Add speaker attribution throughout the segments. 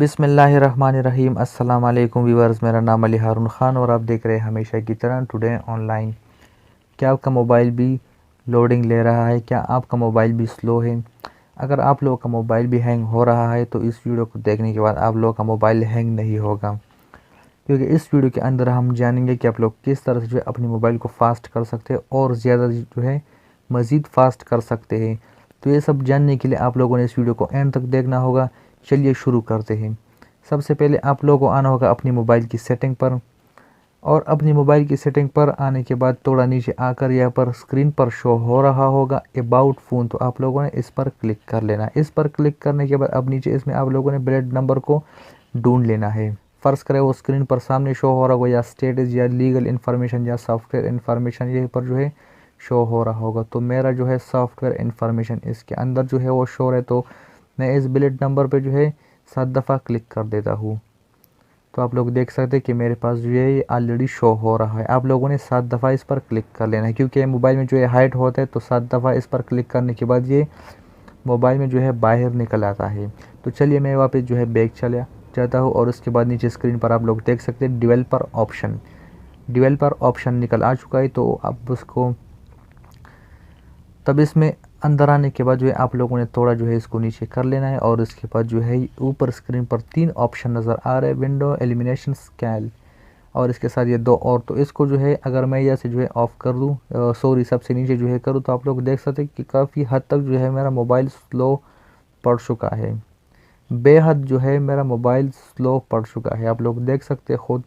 Speaker 1: बिस्मिल्लाहिर्रहमानिर्रहीम। अस्सलाम वालेकुम व्यूअर्स, मेरा नाम अली हारून ख़ान और आप देख रहे हैं हमेशा की तरह टुडे ऑनलाइन। क्या आपका मोबाइल भी लोडिंग ले रहा है? क्या आपका मोबाइल भी स्लो है? अगर आप लोगों का मोबाइल भी हैंग हो रहा है तो इस वीडियो को देखने के बाद आप लोगों का मोबाइल हैंग नहीं होगा, क्योंकि इस वीडियो के अंदर हम जानेंगे कि आप लोग किस तरह से जो है अपने मोबाइल को फास्ट कर सकते हैं और ज़्यादा जो है मज़ीद फास्ट कर सकते हैं। तो ये सब जानने के लिए आप लोगों ने इस वीडियो को एंड तक देखना होगा। चलिए शुरू करते हैं। सबसे पहले आप लोगों को आना होगा अपनी मोबाइल की सेटिंग पर, और अपनी मोबाइल की सेटिंग पर आने के बाद थोड़ा नीचे आकर यहाँ पर स्क्रीन पर शो हो रहा होगा अबाउट फ़ोन, तो आप लोगों ने इस पर क्लिक कर लेना है। इस पर क्लिक करने के बाद अब नीचे इसमें आप लोगों ने ब्लेड नंबर को ढूंढ लेना है। फ़र्ज़ करें वो स्क्रीन पर सामने शो हो रहा होगा या स्टेटस या लीगल इन्फॉर्मेशन या सॉफ्टवेयर इन्फॉर्मेशन यहीं पर जो है शो हो रहा होगा। तो मेरा जो है सॉफ्टवेयर इन्फॉर्मेशन इसके अंदर जो है वो शो है, तो मैं इस ब्लेड नंबर पे जो है 7 दफ़ा क्लिक कर देता हूँ। तो आप लोग देख सकते हैं कि मेरे पास जो है ये ऑलरेडी शो हो रहा है। आप लोगों ने 7 दफ़ा इस पर क्लिक कर लेना है, क्योंकि मोबाइल में जो है हाइड होता है, तो 7 दफ़ा इस पर क्लिक करने के बाद ये मोबाइल में जो है बाहर निकल आता है। तो चलिए मैं वापस जो है बैक चला जाता हूँ और उसके बाद नीचे स्क्रीन पर आप लोग देख सकते हैं डेवलपर ऑप्शन निकल आ चुका है। तो आप उसको तब इसमें अंदर आने के बाद जो है आप लोगों ने थोड़ा जो है इसको नीचे कर लेना है, और इसके बाद जो है ऊपर स्क्रीन पर 3 ऑप्शन नज़र आ रहे हैं, विंडो, एलिमिनेशन, स्कैल, और इसके साथ ये 2 और। तो इसको जो है अगर मैं यहाँ से जो है ऑफ़ कर दूँ, सॉरी सबसे नीचे जो है करूँ, तो आप लोग देख सकते हैं कि काफ़ी हद तक जो है मेरा मोबाइल स्लो पड़ चुका है। बेहद जो है मेरा मोबाइल स्लो पड़ चुका है, आप लोग देख सकते हैं खुद।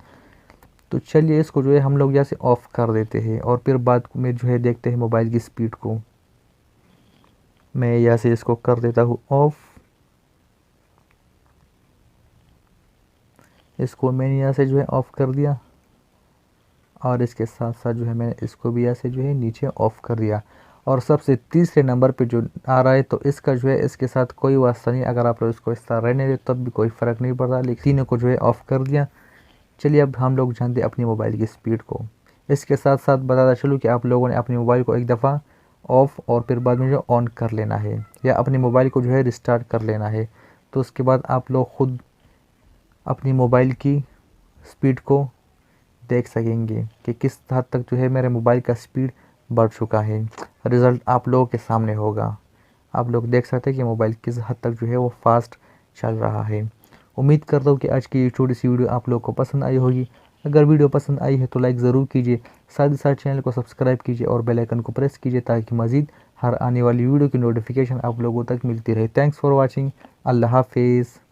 Speaker 1: तो चलिए इसको जो है हम लोग यहाँ से ऑफ़ कर देते हैं और फिर बाद में जो है देखते हैं मोबाइल की स्पीड को। मैं यहाँ से इसको कर देता हूँ ऑफ। इसको मैंने यहाँ से जो है ऑफ़ कर दिया, और इसके साथ साथ जो है मैंने इसको भी यहाँ से जो है नीचे ऑफ़ कर दिया। और सबसे तीसरे नंबर पे जो आ रहा है, तो इसका जो है इसके साथ कोई वास्ता नहीं। अगर आप लोग इसको इस तरह रहने दे तब भी कोई फ़र्क नहीं पड़ता, लेकिन तीनों को जो है ऑफ़ कर दिया। चलिए अब हम लोग जानते हैं अपनी मोबाइल की स्पीड को। इसके साथ साथ बताता चलूँ कि आप लोगों ने अपने मोबाइल को एक दफ़ा ऑफ़ और फिर बाद में जो ऑन कर लेना है, या अपने मोबाइल को जो है रिस्टार्ट कर लेना है। तो उसके बाद आप लोग ख़ुद अपनी मोबाइल की स्पीड को देख सकेंगे कि किस हद तक जो है मेरे मोबाइल का स्पीड बढ़ चुका है। रिज़ल्ट आप लोगों के सामने होगा। आप लोग देख सकते हैं कि मोबाइल किस हद तक जो है वो फास्ट चल रहा है। उम्मीद करता हूँ कि आज की ये छोटी सी वीडियो आप लोगों को पसंद आई होगी। अगर वीडियो पसंद आई है तो लाइक ज़रूर कीजिए, साथ ही साथ चैनल को सब्सक्राइब कीजिए और बेल आइकन को प्रेस कीजिए, ताकि मज़ीद हर आने वाली वीडियो की नोटिफिकेशन आप लोगों तक मिलती रहे। Thanks for watching. अल्लाह हाफिज़।